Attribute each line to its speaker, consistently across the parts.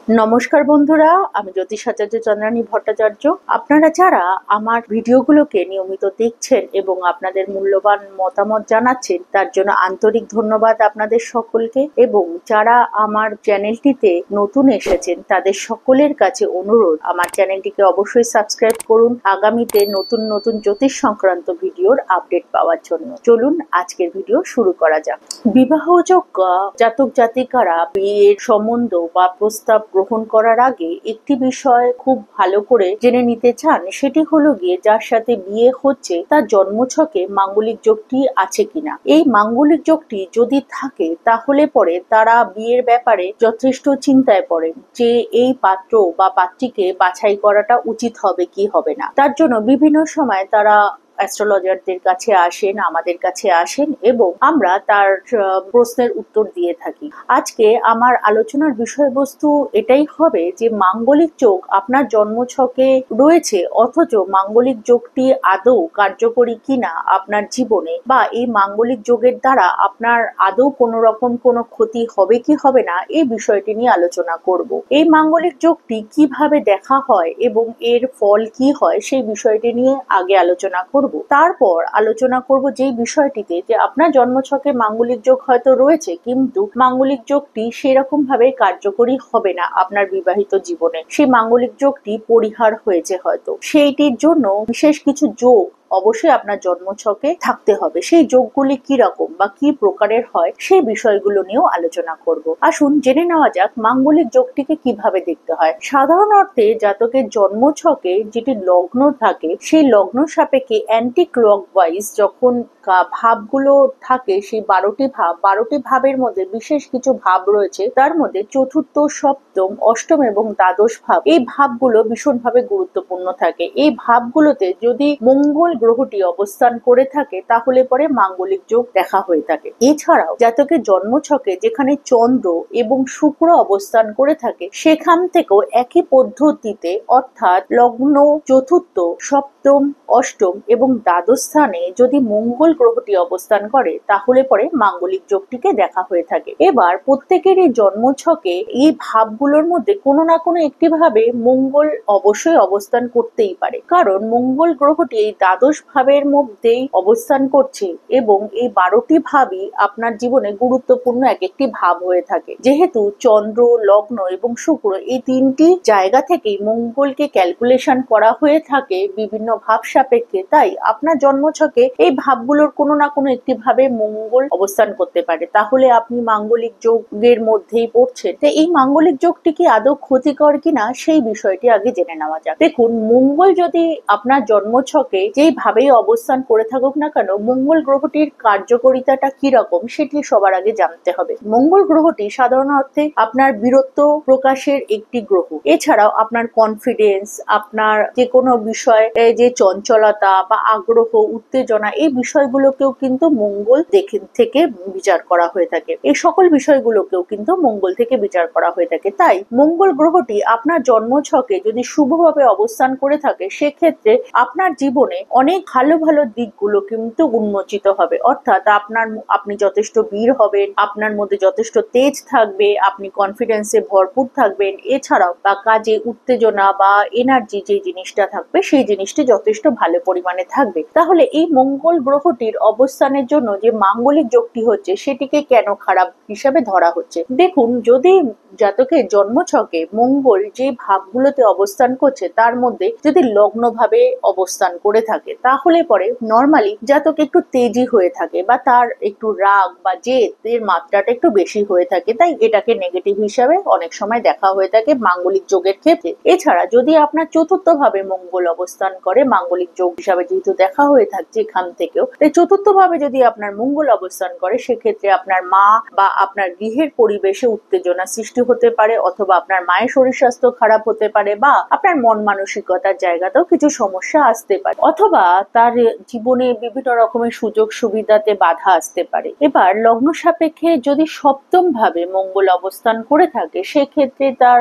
Speaker 1: নমস্কার বন্ধুরা, আমি জ্যোতিষাচার্য চন্দ্রানী ভট্টাচার্য। আপনারা যারা আমার ভিডিওগুলোকে নিয়মিত দেখছেন এবং আপনাদের মূল্যবান মতামত জানাচ্ছেন, তার জন্য আন্তরিক ধন্যবাদ আপনাদের সকলকে। এবং যারা আমার চ্যানেলটিতে নতুন এসেছেন, তাদের সকলের কাছে অনুরোধ, আমার চ্যানেলটিকে অবশ্যই সাবস্ক্রাইব করুন আগামীতে নতুন নতুন জ্যোতিষ সংক্রান্ত ভিডিওর আপডেট পাওয়ার জন্য। চলুন আজকের ভিডিও শুরু করা যাক। বিবাহযোগ্য জাতক জাতিকারা বিয়ের সম্বন্ধ বা প্রস্তাব গ্রহণ করার আগে একটি বিষয় খুব ভালো করে জেনে নিতে চান, সেটি হলো গিয়ে যার সাথে বিয়ে হচ্ছে তার জন্মছকে মাঙ্গলিক যোগটি আছে কিনা। এই মাঙ্গলিক যোগটি যদি থাকে তাহলে পরে তারা বিয়ের ব্যাপারে যথেষ্ট চিন্তায় পড়েন যে এই পাত্র বা পাত্রীকে বাছাই করাটা উচিত হবে কি হবে না। তার জন্য বিভিন্ন সময় তারা অ্যাস্ট্রোলজারদের কাছে আসেন, আমাদের কাছে আসেন এবং আমরা তার প্রশ্নের উত্তর দিয়ে থাকি। আজকে আমার আলোচনার বিষয়বস্তু এটাই হবে যে মাঙ্গলিক যোগ আপনার জন্মছকে রয়েছে, অথচ মাঙ্গলিক যোগটি আদৌ কার্যকরী কিনা আপনার জীবনে, বা এই মাঙ্গলিক যোগের দ্বারা আপনার আদৌ কোনো রকম কোনো ক্ষতি হবে কি হবে না, এই বিষয়টি নিয়ে আলোচনা করব। এই মাঙ্গলিক যোগটি কিভাবে দেখা হয় এবং এর ফল কি হয় সেই বিষয়টি নিয়ে আগে আলোচনা করব। তারপর আলোচনা করব যেই বিষয়টিতে যে আপনার জন্মছকে মাঙ্গলিক যোগ হয়তো রয়েছে, কিন্তু মাঙ্গলিক যোগটি সেরকম ভাবে কার্যকরী হবে না আপনার বিবাহিত জীবনে। সেই মাঙ্গলিক যোগটি পরিহার হয়েছে হয়তো, সেইটির জন্য বিশেষ কিছু যোগ অবশ্যই আপনার জন্মছকে থাকতে হবে। সেই যোগগুলি কি রকম বা কি প্রকারের হয় সেই বিষয়গুলো নিয়েও আলোচনা করব। আসুন জেনে নেওয়া যাক মাঙ্গলিক যোগটিকে কিভাবে দেখতে হয়। সাধারণ অর্থে জাতকের জন্মছকে যেটি লগ্ন থাকে, সেই লগ্ন সাপেক্ষে অ্যান্টি ক্লকওয়াইজ যখন ভাবগুলো থাকে, সেই 12টি ভাবের মধ্যে বিশেষ কিছু ভাব রয়েছে। তার মধ্যে চতুর্থ, সপ্তম, অষ্টম এবং দ্বাদশ ভাব, এই ভাবগুলো ভীষণভাবে গুরুত্বপূর্ণ থাকে। এই ভাবগুলোতে যদি মঙ্গল গ্রহটি অবস্থান করে থাকে তাহলে পরে মাঙ্গলিক যোগ দেখা হয়ে থাকে। এছাড়াও জাতকের জন্মছকে যেখানে চন্দ্র এবং শুক্র অবস্থান করে থাকে, সেখান থেকেও একই পদ্ধতিতে অর্থাৎ লগ্ন চতুর্থ, সপ্তম, অষ্টম এবং দ্বাদশ স্থানে যদি মঙ্গল গ্রহটি অবস্থান করে তাহলে পরে মাঙ্গলিক যোগটিকে দেখা হয়ে থাকে। এবার প্রত্যেকেরই জন্মছকে এই ভাবগুলোর মধ্যে কোনো না কোনো একটি ভাবে মঙ্গল অবশ্যই অবস্থান করতেই পারে, কারণ মঙ্গল গ্রহটি এই দ্বাদশ ভাবের মধ্যেই অবস্থান করছে এবং এই 12টি ভাবই আপনার জীবনে গুরুত্বপূর্ণ এক একটি ভাব হয়ে থাকে। যেহেতু চন্দ্র, লগ্ন এবং শুক্র এই তিনটি জায়গা থেকেই মঙ্গলকে ক্যালকুলেশন করা হয়ে থাকে বিভিন্ন ভাব সাপেক্ষে, তাই আপনার জন্মছকে এই ভাবগুলোর কোনো না কোনো একটি ভাবে মঙ্গল অবস্থান করতে পারে, তাহলে আপনি মাঙ্গলিক যোগের মধ্যেই পড়ছেন। তো এই মাঙ্গলিক যোগটি কি আদৌ ক্ষতিকর কিনা সেই বিষয়টি আগে জেনে নেওয়া যাক। দেখুন, মঙ্গল যদি আপনার জন্মছকে যেই ভাবেই অবস্থান করে থাকুক না কেন, মঙ্গল গ্রহটির কার্যকারিতাটা কি রকম সেটি সবার আগে জানতে হবে। মঙ্গল গ্রহটি সাধারণ অর্থে আপনার বীরত্ব প্রকাশের একটি গ্রহ। এছাড়াও আপনার কনফিডেন্স, আপনার যে কোনো বিষয়ে যে চঞ্চলতা বা আগ্রহ, উত্তেজনা, এই বিষয়গুলোকেও কিন্তু মঙ্গল থেকে বিচার করা হয়ে থাকে। এই সকল বিষয়গুলোকেও কিন্তু মঙ্গল থেকে বিচার করা হয়ে থাকে। তাই মঙ্গল গ্রহটি আপনার জন্মছকে যদি শুভভাবে অবস্থান করে থাকে, সেক্ষেত্রে আপনার জীবনে অনেক ভালো ভালো দিকগুলো কিন্তু উন্মোচিত হবে। অর্থাৎ আপনি যথেষ্ট বীর হবেন, আপনার মধ্যে যথেষ্ট তেজ থাকবে, আপনি কনফিডেন্সে ভরপুর থাকবেন। এছাড়াও বা কাজে উত্তেজনা বা এনার্জি যে জিনিসটা থাকবে, সেই জিনিসটি যথেষ্ট ভালো পরিমাণে থাকবে। তাহলে এই মঙ্গল গ্রহটির অবস্থানের জন্য যে মাঙ্গলিক যোগটি হচ্ছে, সেটিকে কেন খারাপ হিসাবে ধরা হচ্ছে? দেখুন, যদি জাতকের জন্মছকে মঙ্গল যে ভাবগুলোতে অবস্থান করছে তার মধ্যে যদি লগ্ন ভাবে অবস্থান করে থাকে, তাহলে পরে নর্মালি জাতক একটু তেজি হয়ে থাকে বা তার একটু রাগ বা জেদের মাত্রাটা একটু বেশি হয়ে থাকে, তাই এটাকে নেগেটিভ হিসাবে অনেক সময় দেখা হয়ে থাকে মাঙ্গলিক যোগের ক্ষেত্রে। এছাড়া যদি আপনার চতুর্থ ভাবে মঙ্গল অবস্থান করে, মাঙ্গলিক যোগ হিসাবে যেহেতু দেখা হয়ে থাকছে এখান থেকেও, তাই চতুর্থ ভাবে যদি আপনার মঙ্গল অবস্থান করে, সেক্ষেত্রে আপনার মা বা আপনার গৃহের পরিবেশে উত্তেজনা সৃষ্টি হতে পারে, অথবা আপনার মায়ের শরীর স্বাস্থ্য খারাপ হতে পারে, বা আপনার মন মানসিকতার জায়গাতেও কিছু সমস্যা আসতে পারে। অথবা অথবা তার জীবনে বিভিন্ন রকমের সুযোগ সুবিধাতে বাধা আসতে পারে। এবার লগ্ন সাপেক্ষে যদি সপ্তম ভাবে মঙ্গল অবস্থান করে থাকে, সেক্ষেত্রে তার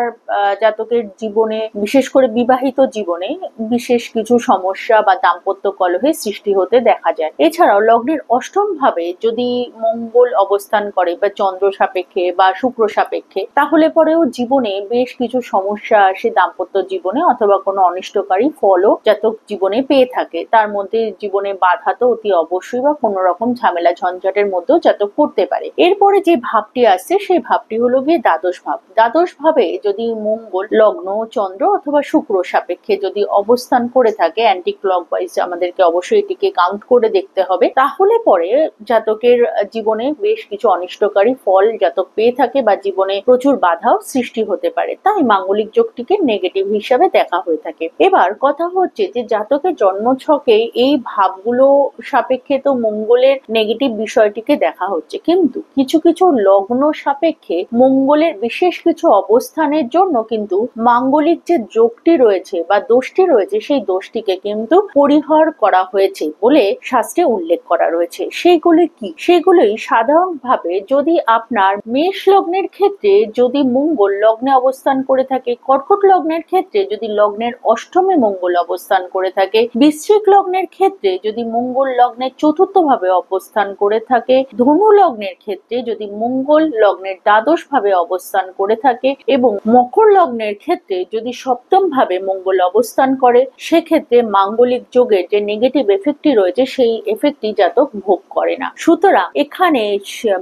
Speaker 1: জাতকের জীবনে, বিশেষ করে বিবাহিত জীবনে বিশেষ কিছু সমস্যা বা দাম্পত্য কলহের সৃষ্টি হতে দেখা যায়। এছাড়াও লগ্নের অষ্টম ভাবে যদি মঙ্গল অবস্থান করে বা চন্দ্র সাপেক্ষে বা শুক্র সাপেক্ষে, তাহলে পরেও জীবনে বেশ কিছু সমস্যা আসে দাম্পত্য জীবনে, অথবা কোনো অনিষ্টকারী ফলও জাতক জীবনে পেয়ে থাকে। তার মধ্যে জীবনে বাধা তো অতি অবশ্যই, বা কোনো রকম ঝামেলা ঝঞ্ঝাটের মধ্যেও জাতক পড়তে পারে। এরপরে যে ভাবটি আসছে সেই ভাবটি হলো গিয়ে দ্বাদশ ভাব। দ্বাদশ ভাবে যদি মঙ্গল লগ্ন, চন্দ্র অথবা শুক্র সাপেক্ষে যদি অবস্থান করে থাকে অ্যান্টি ক্লকওয়াইজ, আমাদেরকে অবশ্যই এটিকে কাউন্ট করে দেখতে হবে, তাহলে পরে জাতকের জীবনে বেশ কিছু অনিষ্টকারী ফল জাতক পেয়ে থাকে বা জীবনে প্রচুর বাধাও সৃষ্টি হতে পারে। তাই মাঙ্গলিক যোগটিকে নেগেটিভ হিসাবে দেখা হয়ে থাকে। এবার কথা হচ্ছে যে জাতকের জন্মছকে এই ভাবগুলো সাপেক্ষে তো মঙ্গলের নেগেটিভ বিষয়টিকে দেখা হচ্ছে, কিন্তু কিছু কিছু লগ্ন সাপেক্ষে মঙ্গলের বিশেষ কিছু অবস্থানের জন্য কিন্তু মাঙ্গলিক যে যোগটি রয়েছে বা দোষটি রয়েছে, সেই দোষটিকে কিন্তু পরিহার করা হয়েছে বলে শাস্ত্রে উল্লেখ করা রয়েছে। সেইগুলি কি? সেগুলোই সাধারণভাবে যদি আপনার মেষ লগ্নের ক্ষেত্রে যদি মঙ্গল লগ্নে অবস্থান করে থাকে, কর্কট লগ্নের ক্ষেত্রে যদি লগ্নের অষ্টমে মঙ্গল অবস্থান করে থাকে, বৃশ্চিক লগ্নের ক্ষেত্রে যদি মঙ্গল লগ্নের চতুর্থ ভাবে অবস্থান করে থাকে, ধনু লগ্নের ক্ষেত্রে যদি মঙ্গল লগ্নের দ্বাদশ ভাবে অবস্থান করে থাকে, এবং মকর লগ্নের ক্ষেত্রে যদি সপ্তম ভাবে মঙ্গল অবস্থান করে, সেক্ষেত্রে মাঙ্গলিক যোগের যে নেগেটিভ এফেক্টটি রয়েছে সেই এফেক্টটি জাতক ভোগ করে না। সুতরাং এখানে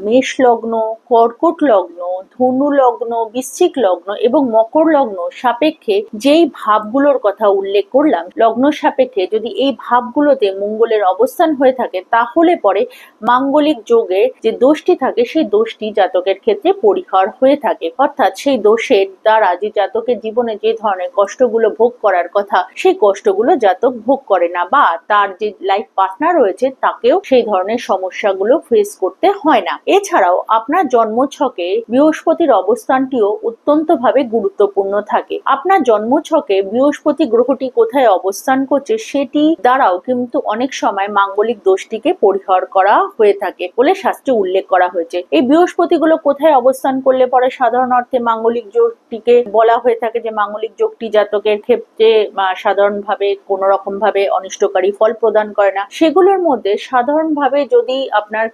Speaker 1: মেষ লগ্ন, কর্কট লগ্ন, ধনু লগ্ন, বৃশ্চিক লগ্ন এবং মকর লগ্ন সাপেক্ষে যেই ভাবগুলোর কথা উল্লেখ করলাম, লগ্ন সাপেক্ষে যদি এই ভাবগুলোতে মঙ্গলের অবস্থান হয়ে থাকে, তাহলে পরে মাঙ্গলিক যোগের যে দোষটি থাকে সেই দোষটি জাতকের ক্ষেত্রে পরিহার হয়ে থাকে। অর্থাৎ সেই দোষের দ্বারা যে জাতকের জীবনে যে ধরনের কষ্টগুলো ভোগ করার কথা, সেই কষ্টগুলো জাতক ভোগ করে না, বা তার যে লাইফ পার্টনার রয়েছে তাকেও সেই ধরনের সমস্যাগুলো ফেস করতে হয় না। এছাড়াও আপনার জন্মছকে বৃহস্পতির অবস্থানটিও অত্যন্ত ভাবে গুরুত্বপূর্ণ থাকে। আপনার জন্মছকে বৃহস্পতি গ্রহটি কোথায় অবস্থান করছে সেটি দ্বারাও কিন্তু অনেক সময় মাঙ্গলিক দোষটিকে পরিহার করা হয়ে থাকে বলে শাস্ত্রে উল্লেখ করা হয়েছে। এই বৃহস্পতিগুলো কোথায় অবস্থান করলে পরে সাধারণ অর্থে মাঙ্গলিক যোগটিকে বলা হয়ে থাকে যে মাঙ্গলিক যোগটি জাতকের ক্ষেত্রে সাধারণভাবে কোনো রকম ভাবে অনিষ্টকারী ফল প্রদান করে না। সেগুলোর মধ্যে সাধারণভাবে যদি আপনার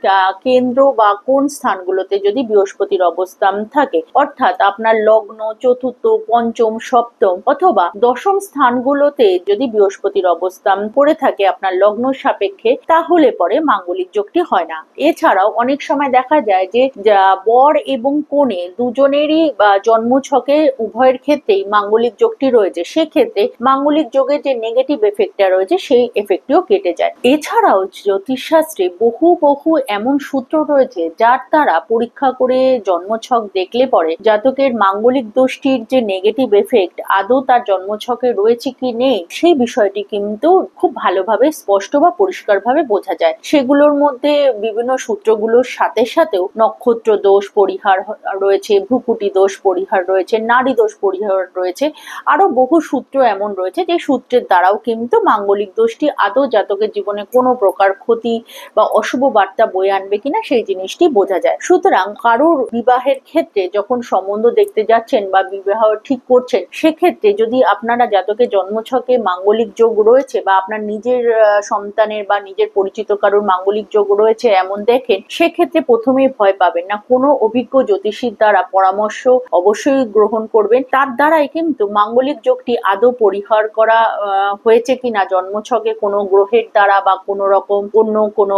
Speaker 1: কেন্দ্র বা কোন স্থানগুলোতে যদি বৃহস্পতির অবস্থান থাকে, অর্থাৎ আপনার লগ্ন, চতুর্থ, পঞ্চম, সপ্তম অথবা দশম স্থানগুলোতে যদি বৃহস্পতির অবস্থান করে থাকে আপনার লগ্ন সাপেক্ষে, তাহলে পরে মাঙ্গলিক যোগটি হয় না। এছাড়াও অনেক সময় দেখা যায় যে বর এবং কনে দুজনেরই জন্মছকে উভয়ের ক্ষেত্রেই মাঙ্গলিক যোগটি রয়েছে, সেক্ষেত্রে মাঙ্গলিক যোগের যে নেগেটিভ এফেক্টটা রয়েছে সেই এফেক্টটিও কেটে যায়। এছাড়াও জ্যোতিষশাস্ত্রে বহু বহু এমন সূত্র রয়েছে যার দ্বারা পরীক্ষা করে জন্মছক দেখলে পরে জাতকের মাঙ্গলিক দোষটির যে নেগেটিভ এফেক্ট আদৌ তার জন্মছকে রয়েছে কি নেই সেই বিষয়টি কিন্তু খুব ভালোভাবে স্পষ্ট বা পরিষ্কারভাবে বোঝা যায়। সেগুলোর মধ্যে বিভিন্ন সূত্রগুলোর সাথে সাথেও নক্ষত্র দোষ পরিহার রয়েছে, ভ্রুকুটি দোষ পরিহার রয়েছে, নারী দোষ পরিহার রয়েছে, আরো বহু সূত্র এমন রয়েছে যে সূত্রের দ্বারাও কিন্তু মাঙ্গলিক দোষটি আদৌ জাতকের জীবনে কোনো প্রকার ক্ষতি বা অশুভ বার্তা বয়ে আনবে কিনা সেই জিনিসটি বোঝা যায়। সুতরাং কারোর বিবাহের ক্ষেত্রে যখন সম্বন্ধ দেখতে যাচ্ছেন বা বিবাহ ঠিক করছেন, সেক্ষেত্রে যদি আপনারা জাতকের জন্মছকে মাঙ্গলিক যোগ রয়েছে বা আপনার নিজের সন্তানের বা নিজের পরিচিত কারোর মাঙ্গলিক যোগ রয়েছে এমন দেখেন, সেক্ষেত্রে প্রথমেই ভয় পাবেন না। কোনো অভিজ্ঞ জ্যোতিষীর দ্বারা পরামর্শ অবশ্যই গ্রহণ করবেন। তার দ্বারাই কিন্তু মাঙ্গলিক যোগটি আদৌ পরিহার করা হয়েছে কিনা জন্মছকে কোনো গ্রহের দ্বারা বা কোনো রকম অন্য কোনো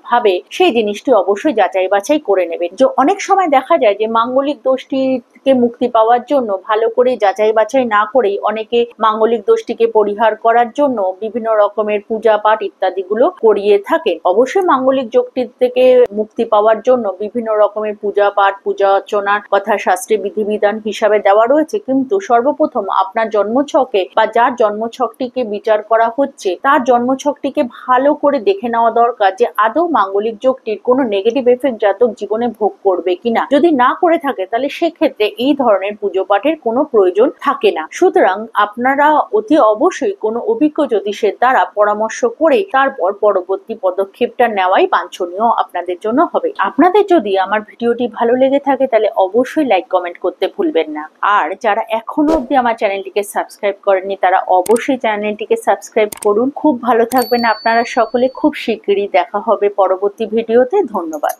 Speaker 1: ভাবে, সেই জিনিসটি অবশ্যই যাচাই বাছাই করে নেবেন। যে অনেক সময় দেখা যায় যে মাঙ্গলিক দোষটিকে মুক্তি পাওয়ার জন্য ভালো করে যাচাই বাছাই না করেই অনেকে মাঙ্গলিক দোষটিকে পরিহার করার জন্য বিভিন্ন রকমের পূজা পাঠ ইত্যাদিগুলো করিয়ে থাকেন। অবশ্যই মাঙ্গলিক যোগটির থেকে মুক্তি পাওয়ার জন্য বিভিন্ন রকমের পূজা পাঠ, পূজা অর্চনার কথা শাস্ত্রে বিধিবিধান হিসাবে দেওয়া রয়েছে, কিন্তু সর্বপ্রথম আপনার জন্মছকে বা যার জন্মছকটিকে বিচার করা হচ্ছে তার জন্মছকটিকে ভালো করে দেখে নেওয়া দরকার যে আদৌ মাঙ্গলিক যোগটির কোনো নেগেটিভ এফেক্ট জাতক জীবনে ভোগ করবে কিনা। যদি না করে থাকে তাহলে সেক্ষেত্রে এই ধরনের পুজো পাঠের কোনো প্রয়োজন থাকে না। সুতরাং আপনারা অতি অবশ্যই কোনো অভিজ্ঞ জ্যোতিষের বিশেষজ্ঞদের দ্বারা পরামর্শ করে তারপর পরবর্তী পদক্ষেপটা নেওয়াই বাঞ্ছনীয় আপনাদের জন্য হবে। আপনাদের যদি আমার ভিডিওটি ভালো লেগে থাকে তাহলে অবশ্যই লাইক কমেন্ট করতে ভুলবেন না। আর যারা এখনো অবধি আমার চ্যানেলটিকে সাবস্ক্রাইব করেননি তারা অবশ্যই চ্যানেলটিকে সাবস্ক্রাইব করুন। খুব ভালো থাকবেন আপনারা সকলে। খুব শিগগিরই দেখা হবে পরবর্তী ভিডিওতে। ধন্যবাদ।